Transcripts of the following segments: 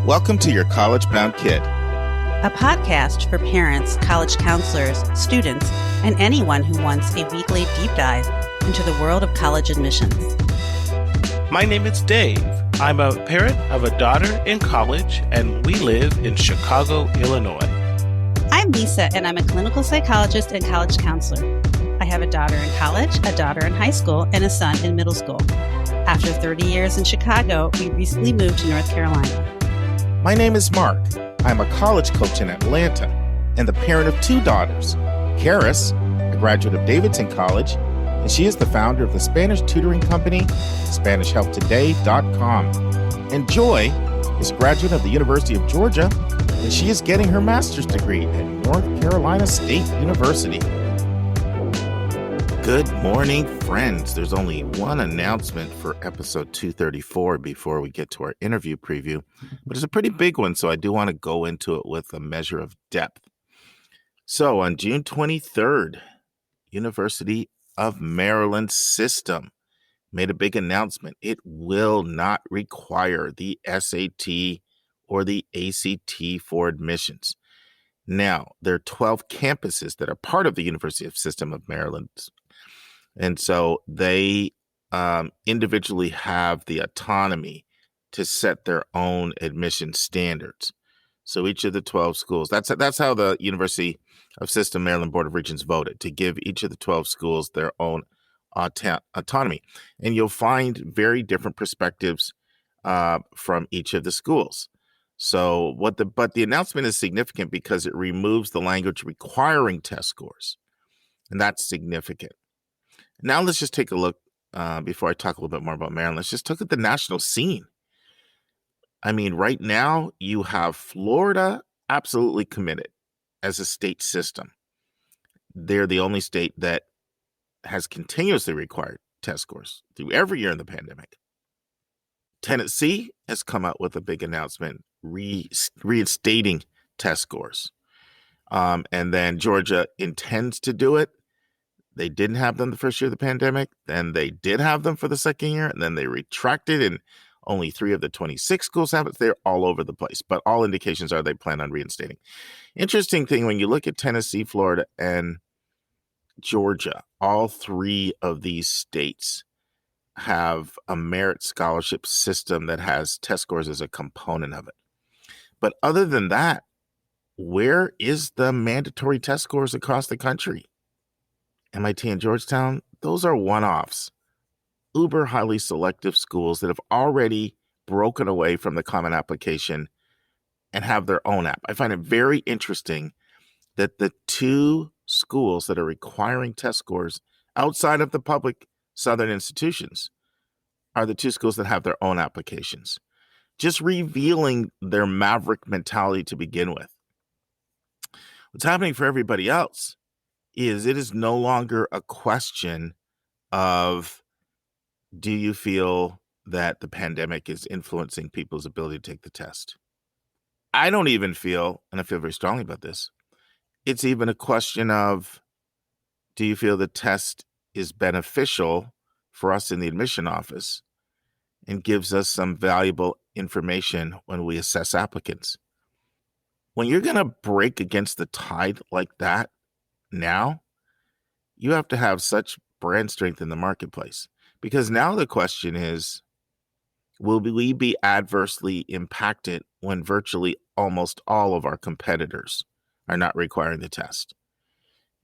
Welcome to your college-bound kid, a podcast for parents, college counselors, students, and anyone who wants a weekly deep dive into the world of college admissions. My name is Dave. I'm a parent of a daughter in college, and we live in Chicago, Illinois. I'm Lisa, and I'm a clinical psychologist and college counselor. I have a daughter in college, a daughter in high school, and a son in middle school. After 30 years in Chicago, we recently moved to North Carolina. My name is Mark. I'm a college coach in Atlanta and the parent of two daughters. Karis, a graduate of Davidson College, and she is the founder of the Spanish tutoring company, SpanishHelpToday.com. And Joy is a graduate of the University of Georgia, and she is getting her master's degree at North Carolina State University. Good morning, friends. There's only one announcement for episode 234 before we get to our interview preview, but it's a pretty big one, so I do want to go into it with a measure of depth. So on June 23rd, University of Maryland system made a big announcement. It will not require the SAT or the ACT for admissions. Now, there are 12 campuses that are part of the University System of Maryland. And so they individually have the autonomy to set their own admission standards. So each of the 12 schools, that's how the University of System Maryland Board of Regents voted, to give each of the 12 schools their own autonomy. And you'll find very different perspectives from each of the schools. So but the announcement is significant because it removes the language requiring test scores. And that's significant. Now let's just take a look, before I talk a little bit more about Maryland, let's just look at the national scene. I mean, right now you have Florida absolutely committed as a state system. They're the only state that has continuously required test scores through every year in the pandemic. Tennessee has come out with a big announcement reinstating test scores. And then Georgia intends to do it. They didn't have them the first year of the pandemic. Then they did have them for the second year. And then they retracted, and only 3 of the 26 schools have it. They're all over the place. But all indications are they plan on reinstating. Interesting thing, when you look at Tennessee, Florida, and Georgia, all 3 of these states have a merit scholarship system that has test scores as a component of it. But other than that, where is the mandatory test scores across the country? MIT and Georgetown, those are one-offs, uber highly selective schools that have already broken away from the common application and have their own app. I find it very interesting that the 2 schools that are requiring test scores outside of the public Southern institutions are the 2 schools that have their own applications, just revealing their maverick mentality to begin with. What's happening for everybody else is it is no longer a question of, do you feel that the pandemic is influencing people's ability to take the test? I don't even feel, and I feel very strongly about this, it's even a question of, do you feel the test is beneficial for us in the admission office and gives us some valuable information when we assess applicants? When you're going to break against the tide like that, now, you have to have such brand strength in the marketplace, because now the question is, will we be adversely impacted when virtually almost all of our competitors are not requiring the test?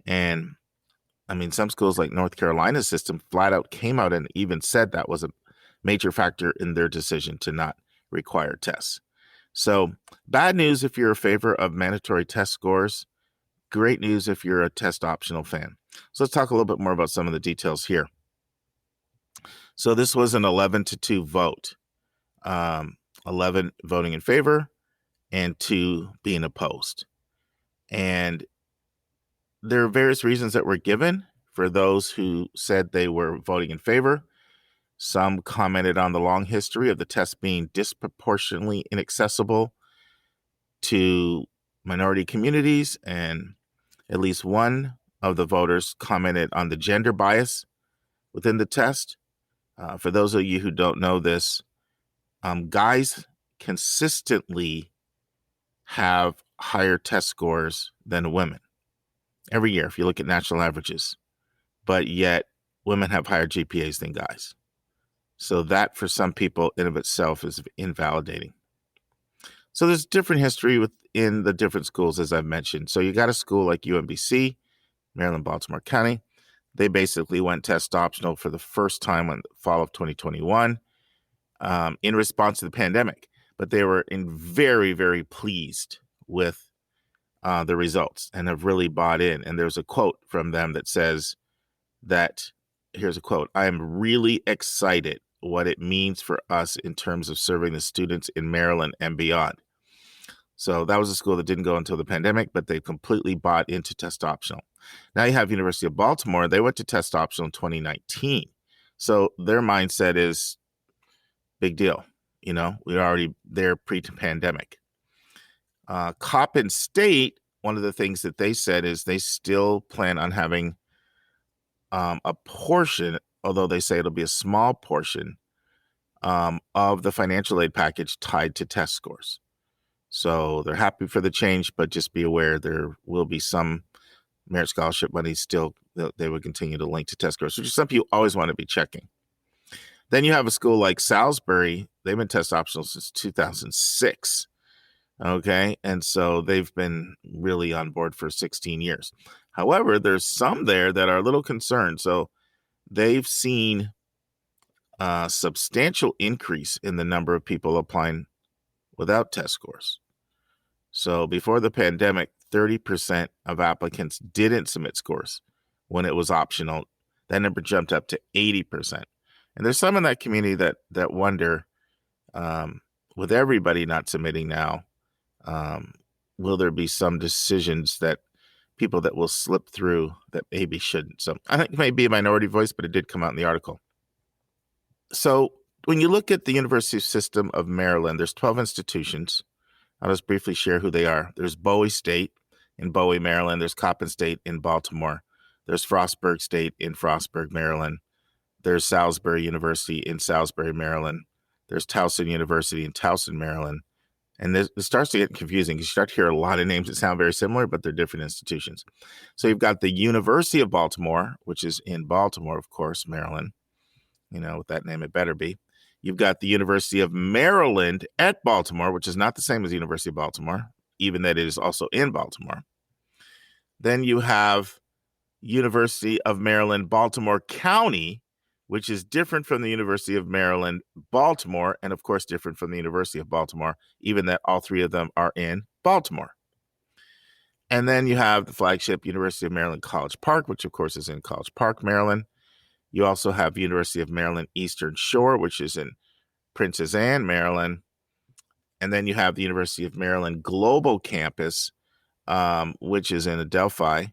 And I mean, some schools like North Carolina's system flat out came out and even said that was a major factor in their decision to not require tests. So bad news if you're a favor of mandatory test scores. Great news if you're a test optional fan. So let's talk a little bit more about some of the details here. So this was an 11-2 vote, 11 voting in favor and 2 being opposed. And there are various reasons that were given for those who said they were voting in favor. Some commented on the long history of the test being disproportionately inaccessible to minority communities, and at least one of the voters commented on the gender bias within the test. For those of you who don't know this, guys consistently have higher test scores than women every year if you look at national averages, but yet women have higher GPAs than guys. So that for some people in of itself is invalidating. So there's different history within the different schools, as I've mentioned. So you got a school like UMBC, Maryland-Baltimore County. They basically went test optional for the first time in the fall of 2021 in response to the pandemic. But they were very, very pleased with the results and have really bought in. And there's a quote from them that says that, here's a quote, "I am really excited what it means for us in terms of serving the students in Maryland and beyond." So that was a school that didn't go until the pandemic, but they completely bought into test optional. Now you have University of Baltimore. They went to test optional in 2019. So their mindset is big deal. You know, we were already there pre-pandemic. Coppin State, one of the things that they said is they still plan on having a portion, although they say it'll be a small portion, of the financial aid package tied to test scores. So they're happy for the change, but just be aware there will be some merit scholarship money still that they would continue to link to test scores, which is something you always want to be checking. Then you have a school like Salisbury. They've been test optional since 2006. Okay. And so they've been really on board for 16 years. However, there's some there that are a little concerned. So they've seen a substantial increase in the number of people applying without test scores. So before the pandemic, 30% of applicants didn't submit scores when it was optional. That number jumped up to 80%. And there's some in that community that wonder, with everybody not submitting now, will there be some decisions that people that will slip through that maybe shouldn't? So I think it may be a minority voice, but it did come out in the article. So when you look at the University System of Maryland, there's 12 institutions. I'll just briefly share who they are. There's Bowie State in Bowie, Maryland. There's Coppin State in Baltimore. There's Frostburg State in Frostburg, Maryland. There's Salisbury University in Salisbury, Maryland. There's Towson University in Towson, Maryland. And it starts to get confusing because you start to hear a lot of names that sound very similar, but they're different institutions. So you've got the University of Baltimore, which is in Baltimore, of course, Maryland. You know, with that name, it better be. You've got the University of Maryland at Baltimore, which is not the same as the University of Baltimore, even that it is also in Baltimore. Then you have University of Maryland, Baltimore County, which is different from the University of Maryland, Baltimore, and of course different from the University of Baltimore, even that all three of them are in Baltimore. And then you have the flagship University of Maryland College Park, which of course is in College Park, Maryland. You also have University of Maryland Eastern Shore, which is in Princess Anne, Maryland. And then you have the University of Maryland Global Campus, which is in Adelphi.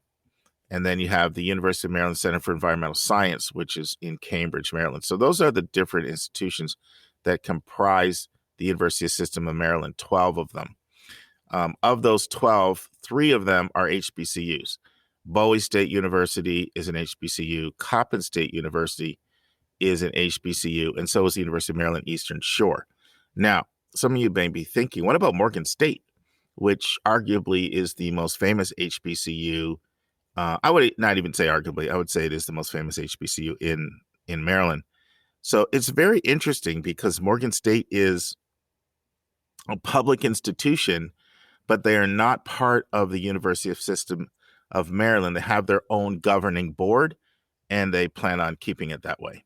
And then you have the University of Maryland Center for Environmental Science, which is in Cambridge, Maryland. So those are the different institutions that comprise the University System of Maryland, 12 of them. Of those 12, 3 of them are HBCUs. Bowie State University is an HBCU. Coppin State University is an HBCU, and so is the University of Maryland Eastern Shore. Now, some of you may be thinking, what about Morgan State, which arguably is the most famous HBCU? I would not even say arguably. I would say it is the most famous HBCU in Maryland. So it's very interesting because Morgan State is a public institution, but they are not part of the University System of Maryland. They have their own governing board, and they plan on keeping it that way.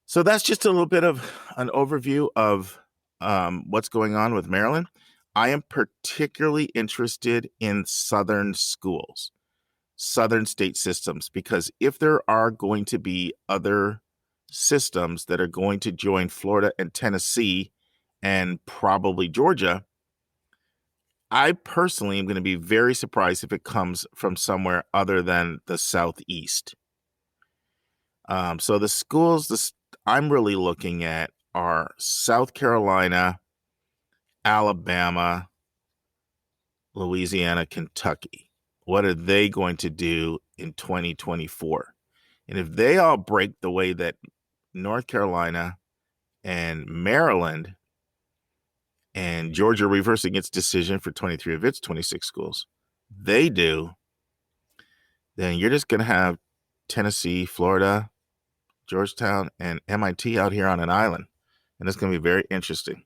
So that's just a little bit of an overview of what's going on with Maryland. I am particularly interested in Southern schools, Southern state systems, because if there are going to be other systems that are going to join Florida and Tennessee and probably Georgia, I personally am going to be very surprised if it comes from somewhere other than the Southeast. So the schools I'm really looking at are South Carolina, Alabama, Louisiana, Kentucky. What are they going to do in 2024? And if they all break the way that North Carolina and Maryland and Georgia reversing its decision for 23 of its 26 schools, they do, then you're just going to have Tennessee, Florida, Georgetown, and MIT out here on an island. And it's going to be very interesting.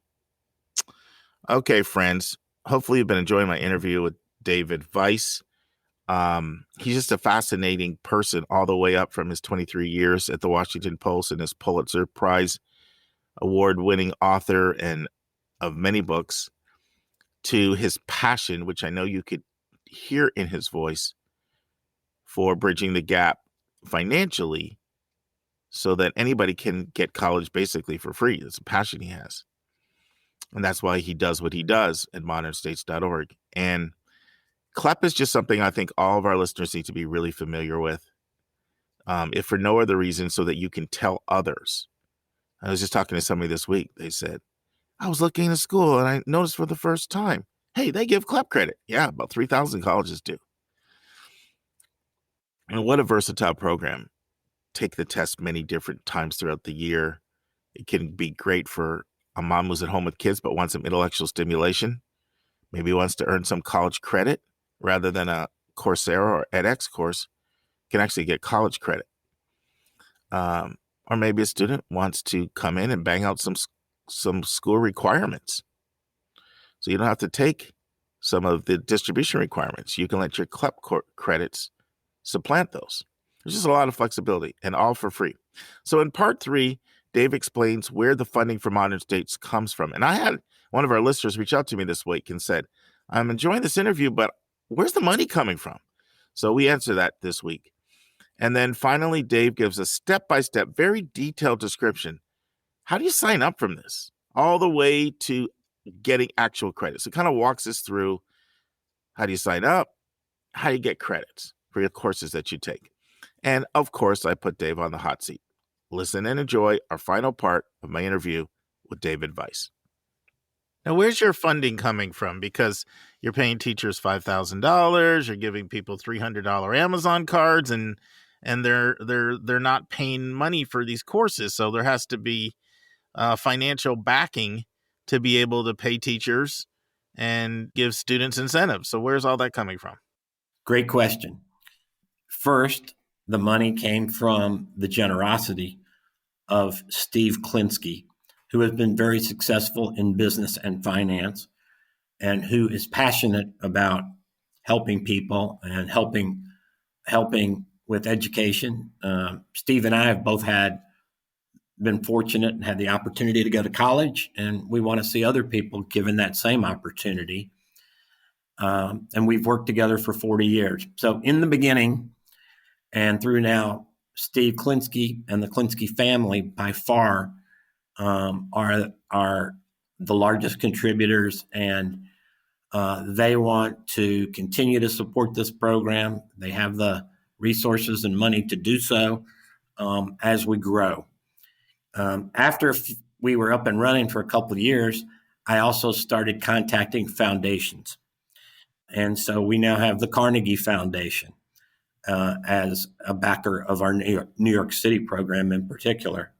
Okay, friends. Hopefully you've been enjoying my interview with David Vise. He's just a fascinating person all the way up from his 23 years at the Washington Post and his Pulitzer Prize award-winning author and of many books, to his passion, which I know you could hear in his voice, for bridging the gap financially so that anybody can get college basically for free. It's a passion he has. And that's why he does what he does at modernstates.org. And CLEP is just something I think all of our listeners need to be really familiar with, if for no other reason, so that you can tell others. I was just talking to somebody this week. They said, I was looking at school and I noticed for the first time, hey, they give CLEP credit. Yeah, about 3,000 colleges do. And what a versatile program. Take the test many different times throughout the year. It can be great for a mom who's at home with kids but wants some intellectual stimulation. Maybe wants to earn some college credit rather than a Coursera or edX course, can actually get college credit. Or maybe a student wants to come in and bang out some school requirements. So you don't have to take some of the distribution requirements. You can let your CLEP credits supplant those. There's just a lot of flexibility, and all for free. So in part 3, Dave explains where the funding for Modern States comes from. And I had one of our listeners reach out to me this week and said, I'm enjoying this interview, but where's the money coming from? So we answer that this week. And then finally, Dave gives a step-by-step, very detailed description. How do you sign up from this? All the way to getting actual credits. It kind of walks us through how do you sign up, how do you get credits for your courses that you take. And of course, I put Dave on the hot seat. Listen and enjoy our final part of my interview with David Vise. Now, where's your funding coming from? Because you're paying teachers $5,000, you're giving people $300 Amazon cards, and they're not paying money for these courses. So there has to be financial backing to be able to pay teachers and give students incentives. So where's all that coming from? Great question. First, the money came from the generosity of Steve Klinsky, who has been very successful in business and finance, and who is passionate about helping people and helping with education. Steve and I have both been fortunate and had the opportunity to go to college, and we want to see other people given that same opportunity. And we've worked together for 40 years. So in the beginning and through now, Steve Klinsky and the Klinsky family by far are the largest contributors, and they want to continue to support this program. They have the resources and money to do so as we grow. After we were up and running for a couple of years, I also started contacting foundations. And so we now have the Carnegie Foundation as a backer of our New York City program in particular.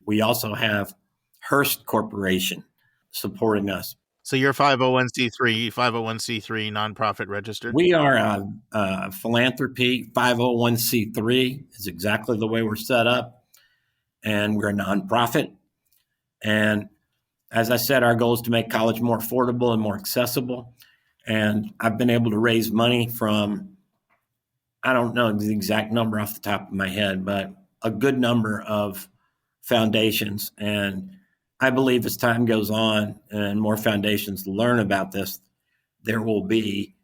We also have Hearst Corporation supporting us. So you're 501c3 nonprofit registered? We are a philanthropy 501c3 is exactly the way we're set up. And we're a nonprofit. And as I said, our goal is to make college more affordable and more accessible. And I've been able to raise money from, I don't know the exact number off the top of my head, but a good number of foundations. And I believe as time goes on and more foundations learn about this, there will be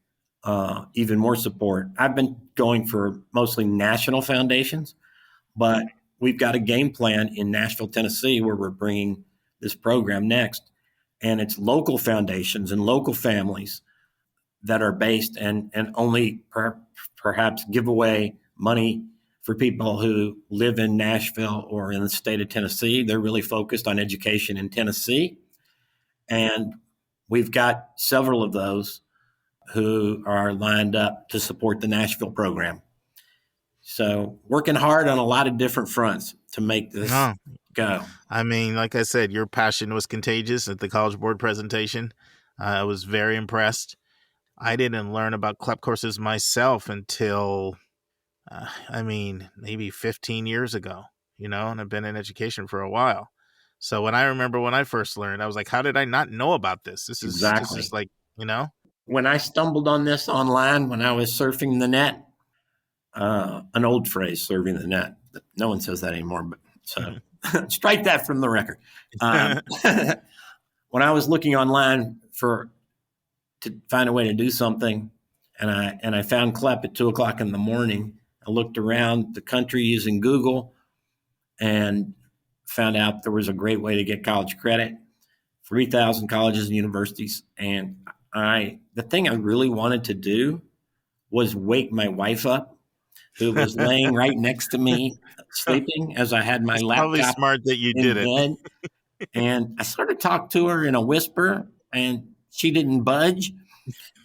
even more support. I've been going for mostly national foundations, but we've got a game plan in Nashville, Tennessee, where we're bringing this program next. And it's local foundations and local families that are based and only perhaps give away money for people who live in Nashville or in the state of Tennessee. They're really focused on education in Tennessee. And we've got several of those who are lined up to support the Nashville program. So working hard on a lot of different fronts to make this Go. I mean, like I said, your passion was contagious at the College Board presentation. I was very impressed. I didn't learn about CLEP courses myself until, maybe 15 years ago, and I've been in education for a while. So when I first learned, I was like, how did I not know about this? This Exactly. is like, When I stumbled on this online, when I was surfing the net, an old phrase, surfing the net. No one says that anymore, but so strike that from the record. When I was looking online to find a way to do something, and I found CLEP at 2:00 in the morning, I looked around the country using Google and found out there was a great way to get college credit, 3,000 colleges and universities. And the thing I really wanted to do was wake my wife up, who was laying right next to me, sleeping as I had my laptop. Probably smart that you did it. And I sort of talked to her in a whisper, and she didn't budge.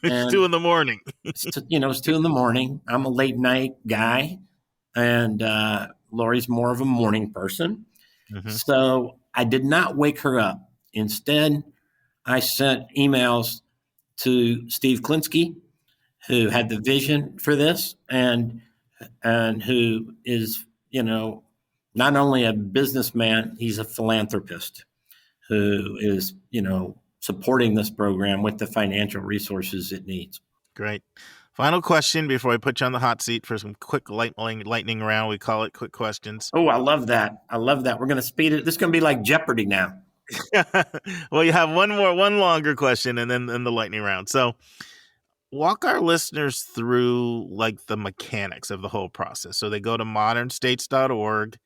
It's 2 a.m. It's 2 a.m. I'm a late night guy, and Lori's more of a morning person. Mm-hmm. So I did not wake her up. Instead, I sent emails to Steve Klinsky, who had the vision for this, and who is, not only a businessman, he's a philanthropist who is, supporting this program with the financial resources it needs. Great. Final question before I put you on the hot seat for some quick lightning round. We call it quick questions. Oh, I love that. We're going to speed it. This is going to be like Jeopardy now. Well, you have one longer question and then the lightning round. So walk our listeners through like the mechanics of the whole process. So they go to modernstates.org,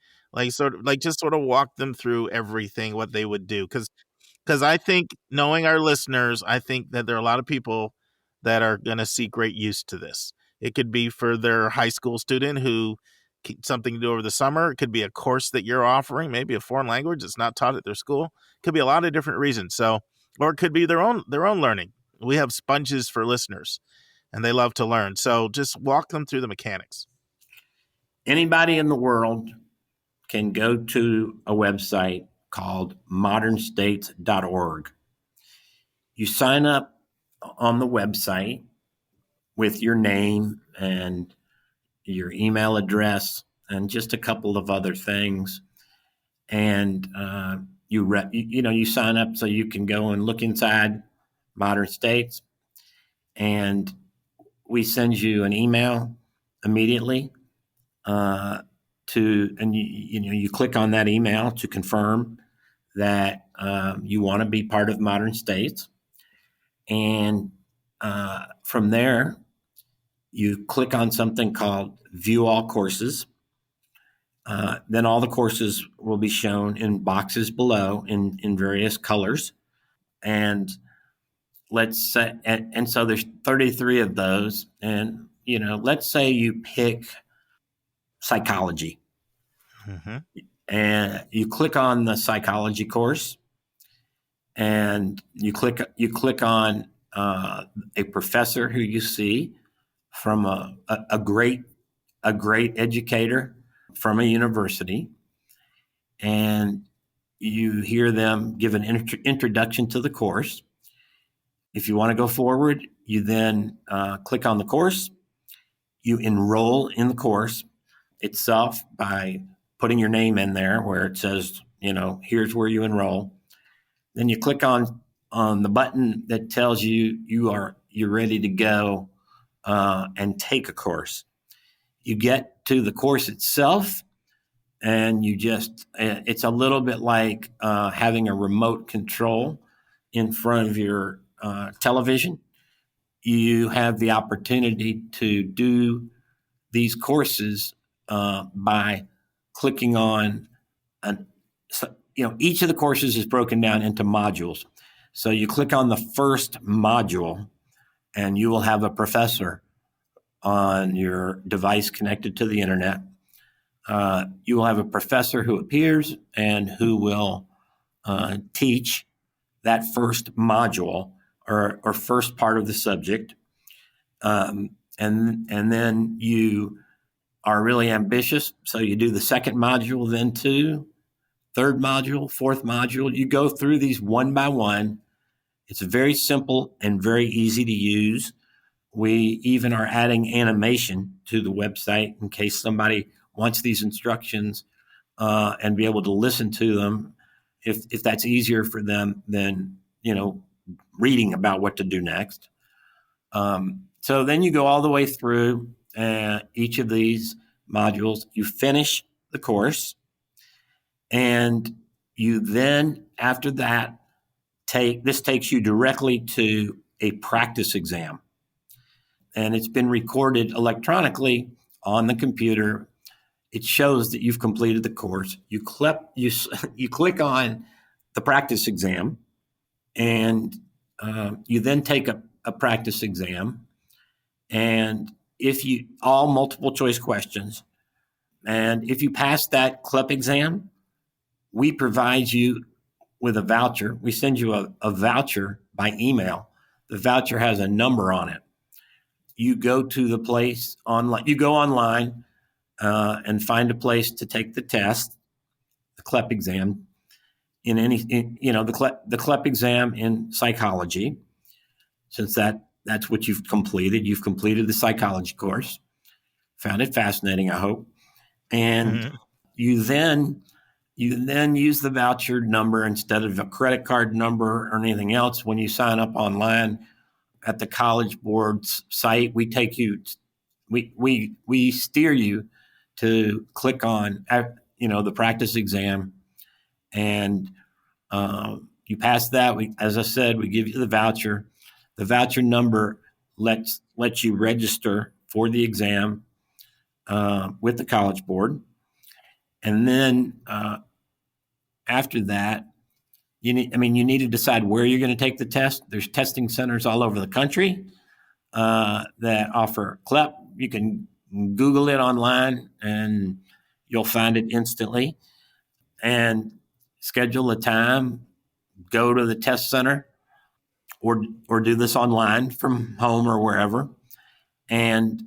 just sort of walk them through everything, what they would do. Because I think, knowing our listeners, I think that there are a lot of people that are going to see great use to this. It could be for their high school student who something to do over the summer. It could be a course that you're offering, maybe a foreign language that's not taught at their school. It could be a lot of different reasons. So, or it could be their own learning. We have sponges for listeners, and they love to learn. So just walk them through the mechanics. Anybody in the world can go to a website called modernstates.org. You sign up on the website with your name and your email address and just a couple of other things. And you sign up so you can go and look inside Modern States, and we send you an email immediately you click on that email to confirm that you want to be part of Modern States. And from there, you click on something called View All Courses. Then all the courses will be shown in boxes below in various colors. And let's say, and so there's 33 of those. And, let's say you pick psychology. Mm-hmm. And you click on the psychology course, and you click on a professor who you see from a great educator from a university, and you hear them give an introduction to the course. If you want to go forward, you then click on the course. You enroll in the course itself by putting your name in there where it says, here's where you enroll. Then you click on the button that tells you you're ready to go and take a course. You get to the course itself, and it's a little bit like having a remote control in front of your television. You have the opportunity to do these courses by clicking on each of the courses is broken down into modules. So you click on the first module, and you will have a professor on your device connected to the internet. You will have a professor who appears and who will teach that first module or first part of the subject. And then you are really ambitious, so you do the second module then too. third module, fourth module. You go through these one by one. It's very simple and very easy to use. We even are adding animation to the website in case somebody wants these instructions and be able to listen to them if that's easier for them than, reading about what to do next. So then you go all the way through each of these modules. You finish the course, and you then, after that, this takes you directly to a practice exam. And it's been recorded electronically on the computer. It shows that you've completed the course. You click on the practice exam, and you then take a practice exam. And all multiple choice questions. And if you pass that CLEP exam, we provide you with a voucher. We send you a voucher by email. The voucher has a number on it. You go to the place online. You go online and find a place to take the test, the CLEP exam, the CLEP exam in psychology, since that's what you've completed. You've completed the psychology course. Found it fascinating, I hope. And you then use the voucher number instead of a credit card number or anything else. When you sign up online at the College Board's site, we steer you to click on the practice exam, and you pass that. As I said, we give you the voucher. The voucher number lets you register for the exam with the College Board. And then after that, you need to decide where you're going to take the test. There's testing centers all over the country that offer CLEP. You can Google it online and you'll find it instantly. And schedule a time, go to the test center, or do this online from home or wherever, and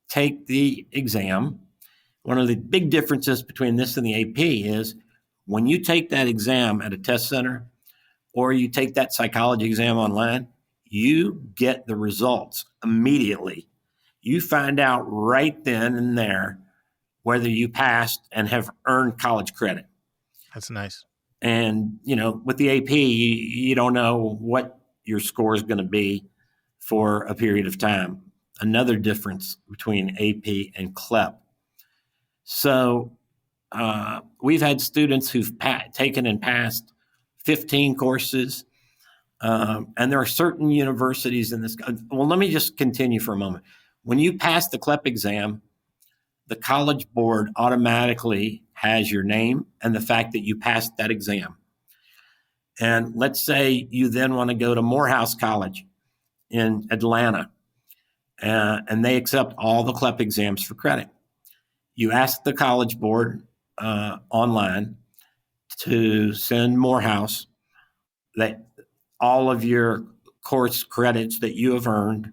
take the exam. One of the big differences between this and the AP is when you take that exam at a test center or you take that psychology exam online, you get the results immediately. You find out right then and there whether you passed and have earned college credit. That's nice. And, with the AP, you don't know what your score is going to be for a period of time. Another difference between AP and CLEP. So we've had students who've taken and passed 15 courses, and there are certain universities in this. Well, let me just continue for a moment. When you pass the CLEP exam, the College Board automatically has your name and the fact that you passed that exam. And let's say you then want to go to Morehouse College in Atlanta, and they accept all the CLEP exams for credit. You ask the College Board online to send Morehouse that all of your course credits that you have earned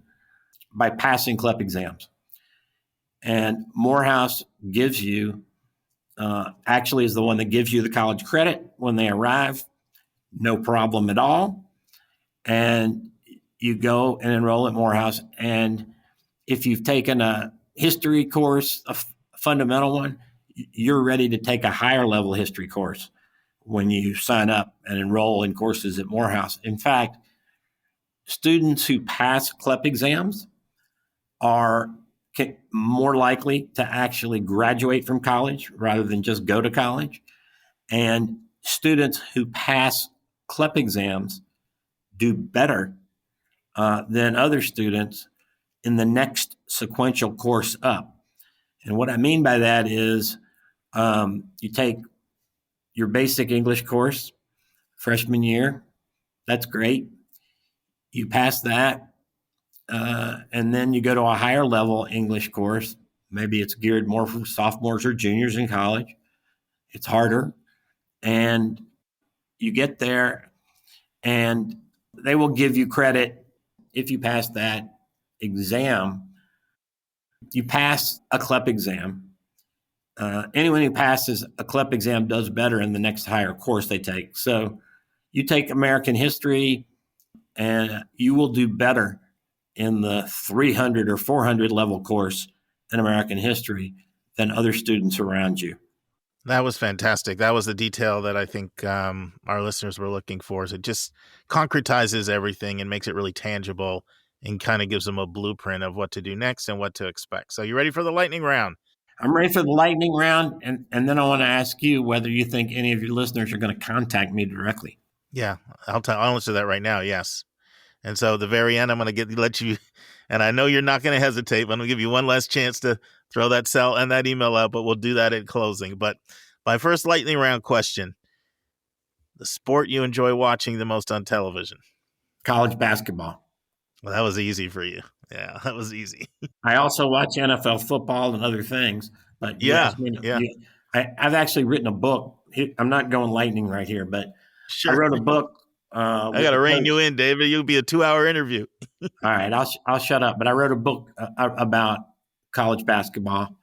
by passing CLEP exams. And Morehouse gives you, actually is the one that gives you the college credit when they arrive. No problem at all. And you go and enroll at Morehouse. And if you've taken a history course, a fundamental one, you're ready to take a higher level history course when you sign up and enroll in courses at Morehouse. In fact, students who pass CLEP exams are more likely to actually graduate from college rather than just go to college. And students who pass CLEP exams do better than other students in the next sequential course up. And what I mean by that is you take your basic English course freshman year. That's great. You pass that. And then you go to a higher level English course. Maybe it's geared more for sophomores or juniors in college. It's harder. And you get there and they will give you credit if you pass that exam. You pass a CLEP exam anyone who passes a CLEP exam does better in the next higher course they take. So you take American history and you will do better in the 300 or 400 level course in American history than other students around you. That was fantastic. That was the detail that I think our listeners were looking for. So it just concretizes everything and makes it really tangible and kind of gives them a blueprint of what to do next and what to expect. So you ready for the lightning round? I'm ready for the lightning round, and then I want to ask you whether you think any of your listeners are going to contact me directly. Yeah, I'll answer that right now. Yes. And so at the very end, I'm going to let you, and I know you're not going to hesitate, but I'm going to give you one last chance to throw that cell and that email out, but we'll do that at closing. But my first lightning round question, the sport you enjoy watching the most on television? College basketball. Well, that was easy for you. Yeah, that was easy. I also watch NFL football and other things. But I've actually written a book. I'm not going lightning right here, but sure. I wrote a book. I got to rein you in, David. You'll be a 2-hour interview. All right, I'll shut up. But I wrote a book about college basketball.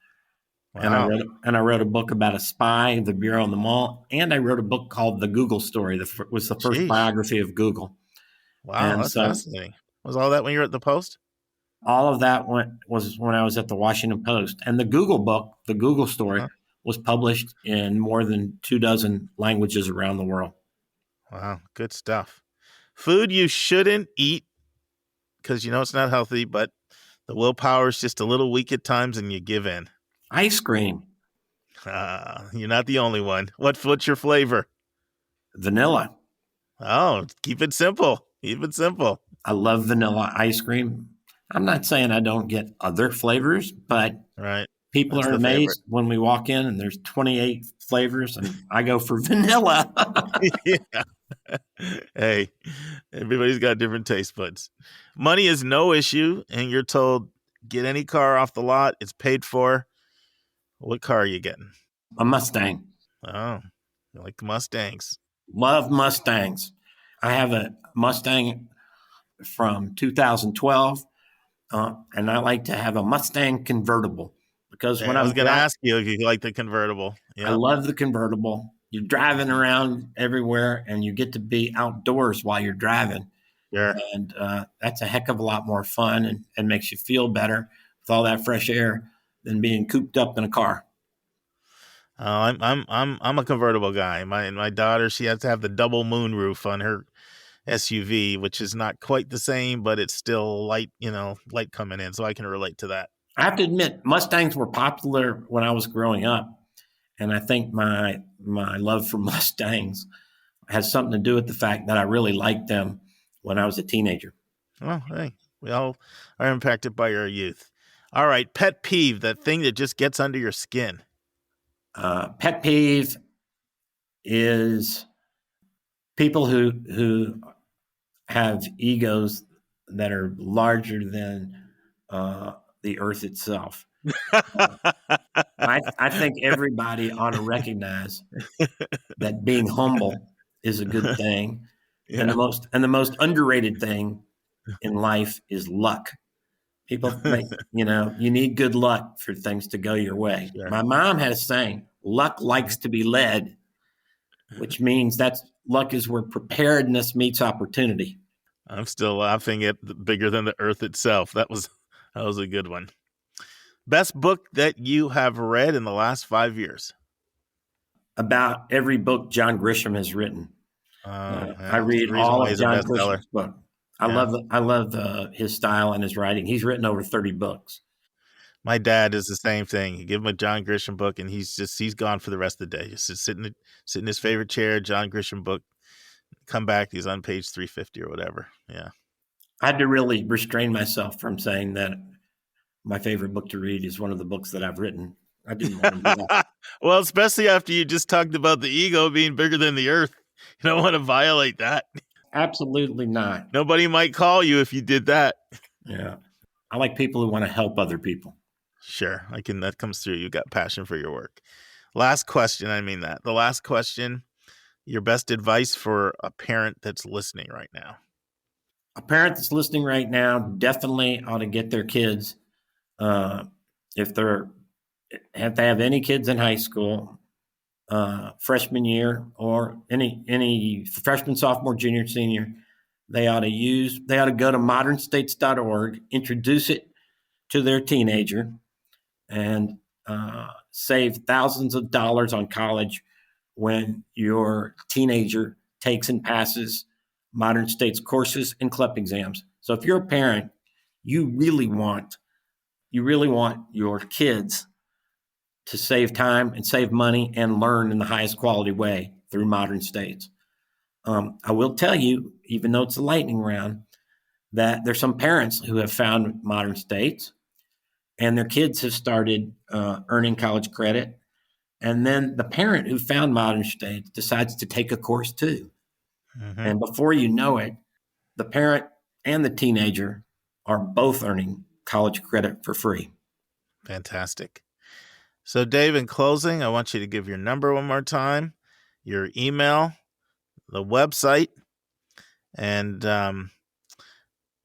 Wow. And I wrote a book about a spy, the Bureau on the Mall, and I wrote a book called The Google Story. That was the first biography of Google. Wow, and that's fascinating. Was all that when you were at the Post? All of that was when I was at the Washington Post. And the Google book, The Google Story, was published in more than 24 languages around the world. Wow, good stuff. Food you shouldn't eat because you know it's not healthy, but the willpower is just a little weak at times and you give in. Ice cream. You're not the only one. What's your flavor? Vanilla. Oh, keep it simple. Keep it simple. I love vanilla ice cream. I'm not saying I don't get other flavors, but people are amazed when we walk in and there's 28 flavors and I go for vanilla. Yeah. Hey, everybody's got different taste buds. Money is no issue, and you're told get any car off the lot. It's paid for. What car are you getting? A Mustang. Oh, you like the Mustangs. Love Mustangs. I have a Mustang from 2012, and I like to have a Mustang convertible because when I was going to ask you if you like the convertible. Yeah. I love the convertible. You're driving around everywhere, and you get to be outdoors while you're driving. Sure. And that's a heck of a lot more fun and makes you feel better with all that fresh air than being cooped up in a car. I'm a convertible guy. My daughter, she has to have the double moonroof on her SUV, which is not quite the same, but it's still light coming in. So I can relate to that. I have to admit, Mustangs were popular when I was growing up. And I think my love for Mustangs has something to do with the fact that I really liked them when I was a teenager. Well, hey, we all are impacted by our youth. All right, pet peeve, that thing that just gets under your skin. Pet peeve is people who have egos that are larger than the earth itself. I think everybody ought to recognize that being humble is a good thing, and the most underrated thing in life is luck. People think, you need good luck for things to go your way. Sure. My mom had a saying, luck likes to be led, which means luck is where preparedness meets opportunity. I'm still laughing at bigger than the earth itself. That was a good one. Best book that you have read in the last 5 years? About every book John Grisham has written. I read all of John Grisham's books. I love his style and his writing. He's written over 30 books. My dad is the same thing. You give him a John Grisham book, and he's gone for the rest of the day. Just sit in his favorite chair, John Grisham book. Come back, he's on page 350 or whatever. Yeah, I had to really restrain myself from saying that my favorite book to read is one of the books that I've written. I didn't want to do that. Well, especially after you just talked about the ego being bigger than the earth. You don't want to violate that. Absolutely not. Nobody might call you if you did that. Yeah. I like people who want to help other people. Sure. That comes through. You got passion for your work. Last question. I mean that. The last question, your best advice for a parent that's listening right now. A parent that's listening right now definitely ought to get their kids, if they're have to have any kids in high school, freshman year, or any freshman, sophomore, junior, senior, they ought to go to modernstates.org, introduce it to their teenager, and save thousands of dollars on college when your teenager takes and passes Modern States courses and CLEP exams. So if you're a parent, you really want your kids to save time and save money and learn in the highest quality way through Modern States. I will tell you, even though it's a lightning round, that there's some parents who have found Modern States and their kids have started earning college credit. And then the parent who found Modern States decides to take a course too. Mm-hmm. And before you know it, the parent and the teenager are both earning college credit for free. Fantastic. So, Dave, in closing, I want you to give your number one more time, your email, the website, and,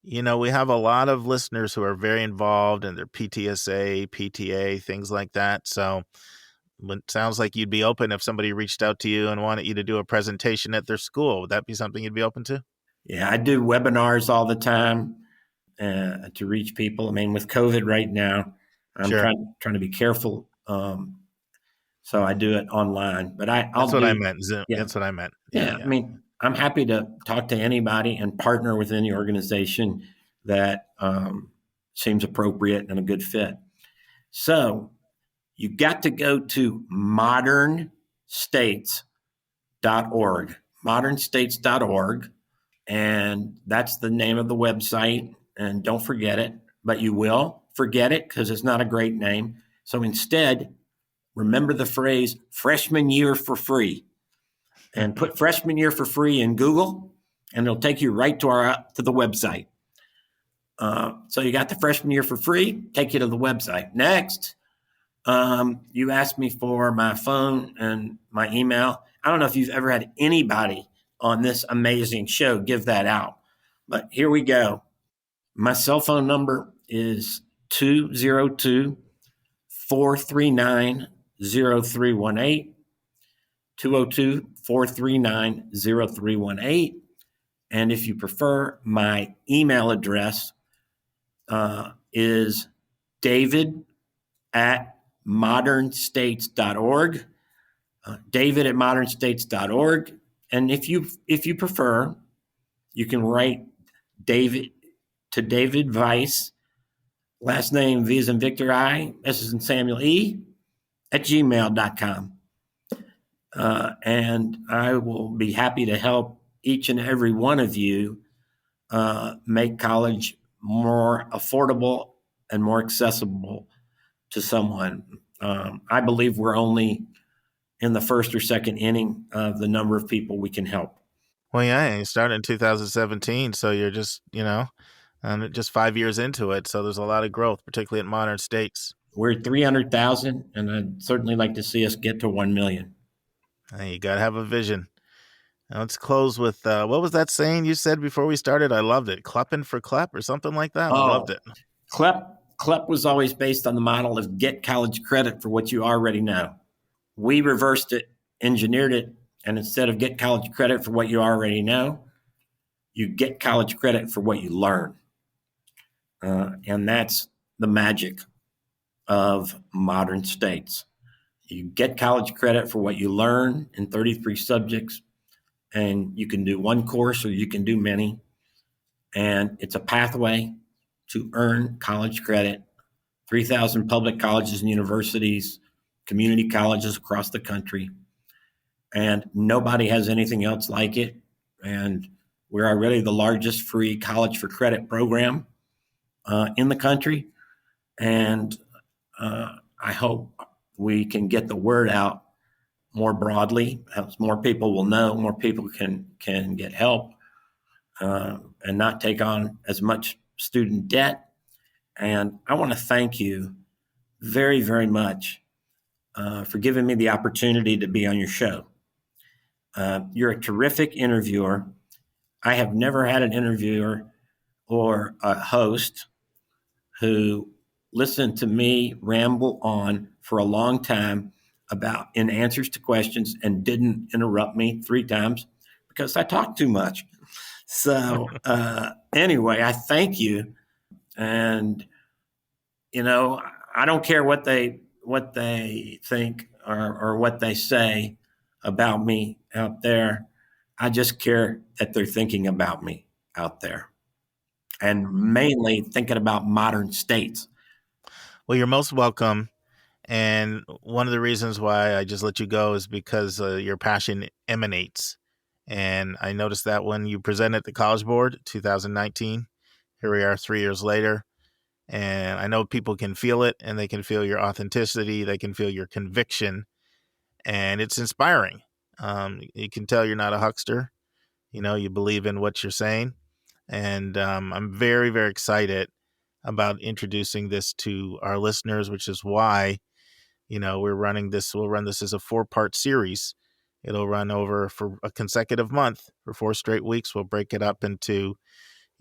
we have a lot of listeners who are very involved in their PTSA, PTA, things like that. So it sounds like you'd be open if somebody reached out to you and wanted you to do a presentation at their school. Would that be something you'd be open to? Yeah, I do webinars all the time to reach people. I mean, with COVID right now, I'm trying to be careful. So I do it online, but That's what I meant. Zoom. Yeah. That's what I meant. Yeah. I mean, I'm happy to talk to anybody and partner with any organization that seems appropriate and a good fit. So you got to go to modernstates.org, modernstates.org, and that's the name of the website. And don't forget it, but you will forget it because it's not a great name. So instead, remember the phrase freshman year for free, and put freshman year for free in Google, and it'll take you right to the website. So you got the freshman year for free, take you to the website. Next, you asked me for my phone and my email. I don't know if you've ever had anybody on this amazing show give that out, but here we go. My cell phone number is 202-439-0318, 202-439-0318. And if you prefer, my email address is david@modernstates.org, david@modernstates.org. And if you prefer, you can write David to David Vise, last name V as in Victor I, S as in Samuel E, @gmail.com. And I will be happy to help each and every one of you make college more affordable and more accessible to someone. I believe we're only in the first or second inning of the number of people we can help. Well, yeah, you started in 2017, so you're just, just 5 years into it. So there's a lot of growth, particularly at Modern States. We're at 300,000, and I'd certainly like to see us get to 1 million. Hey, you got to have a vision. Now let's close with, what was that saying you said before we started? I loved it. Kleppin' for CLEP or something like that. I loved it. CLEP was always based on the model of get college credit for what you already know. We reversed it, engineered it, and instead of get college credit for what you already know, you get college credit for what you learn. And that's the magic of Modern States. You get college credit for what you learn in 33 subjects, and you can do one course or you can do many. And it's a pathway to earn college credit. 3,000 public colleges and universities, community colleges across the country. And nobody has anything else like it. And we're already the largest free college for credit program in the country. And I hope we can get the word out more broadly, as more people will know, more people can get help and not take on as much student debt. And I want to thank you very, very much for giving me the opportunity to be on your show. You're a terrific interviewer. I have never had an interviewer or a host who listened to me ramble on for a long time in answers to questions and didn't interrupt me 3 times because I talk too much. So anyway, I thank you. And, I don't care what they think or what they say about me out there. I just care that they're thinking about me out there, and mainly thinking about modern states. Well, you're most welcome. And one of the reasons why I just let you go is because your passion emanates. And I noticed that when you presented at the College Board 2019, here we are 3 years later. And I know people can feel it, and they can feel your authenticity. They can feel your conviction, and it's inspiring. You can tell you're not a huckster. You believe in what you're saying. And I'm very, very excited about introducing this to our listeners, which is why, we'll run this as a 4-part series. It'll run over for a consecutive month for 4 straight weeks. We'll break it up into,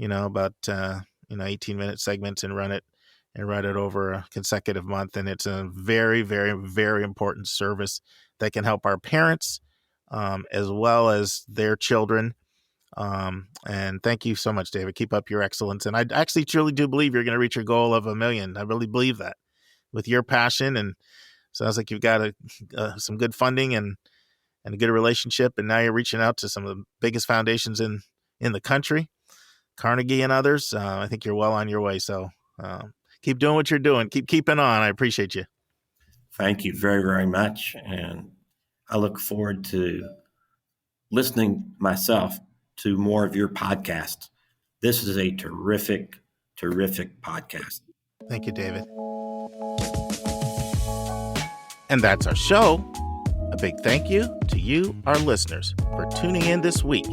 about 18-minute segments and run it over a consecutive month. And it's a very, very, very important service that can help our parents as well as their children. And thank you so much, David. Keep up your excellence. And I actually truly do believe you're going to reach your goal of 1 million. I really believe that with your passion. And sounds like you've got some good funding and a good relationship. And now you're reaching out to some of the biggest foundations in the country, Carnegie and others. I think you're well on your way. So keep doing what you're doing. Keep keeping on. I appreciate you. Thank you very, very much. And I look forward to listening myself to more of your podcasts. This is a terrific, terrific podcast. Thank you, David. And that's our show. A big thank you to you, our listeners, for tuning in this week.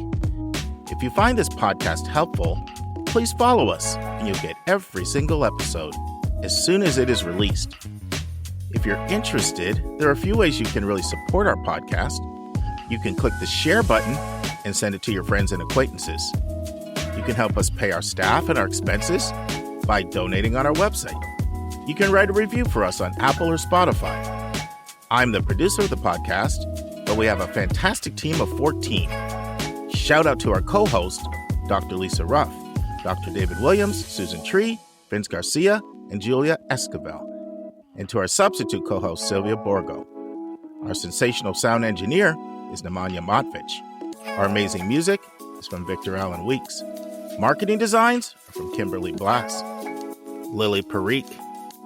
If you find this podcast helpful, please follow us and you'll get every single episode as soon as it is released. If you're interested, there are a few ways you can really support our podcast. You can click the share button and send it to your friends and acquaintances. You can help us pay our staff and our expenses by donating on our website. You can write a review for us on Apple or Spotify. I'm the producer of the podcast, but we have a fantastic team of 14. Shout out to our co-host, Dr. Lisa Ruff, Dr. David Williams, Susan Tree, Vince Garcia, and Julia Esquivel, and to our substitute co-host, Sylvia Borgo. Our sensational sound engineer is Nemanja Motvich. Our amazing music is from Victor Allen Weeks. Marketing designs are from Kimberly Blass. Lily Parikh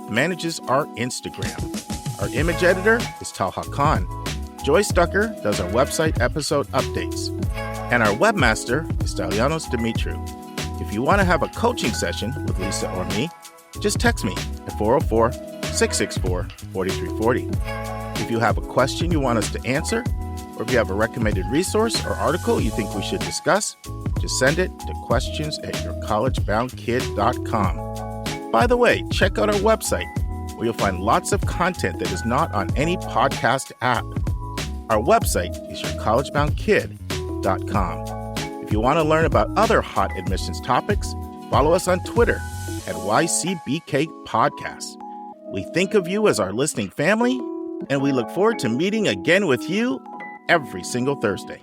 manages our Instagram. Our image editor is Talha Khan. Joy Stucker does our website episode updates. And our webmaster is Stelianos Dimitriou. If you want to have a coaching session with Lisa or me, just text me at 404-664-4340. If you have a question you want us to answer, or if you have a recommended resource or article you think we should discuss, just send it to questions@yourcollegeboundkid.com. By the way, check out our website, where you'll find lots of content that is not on any podcast app. Our website is yourcollegeboundkid.com. If you want to learn about other hot admissions topics, follow us on Twitter at YCBK Podcast. We think of you as our listening family, and we look forward to meeting again with you every single Thursday.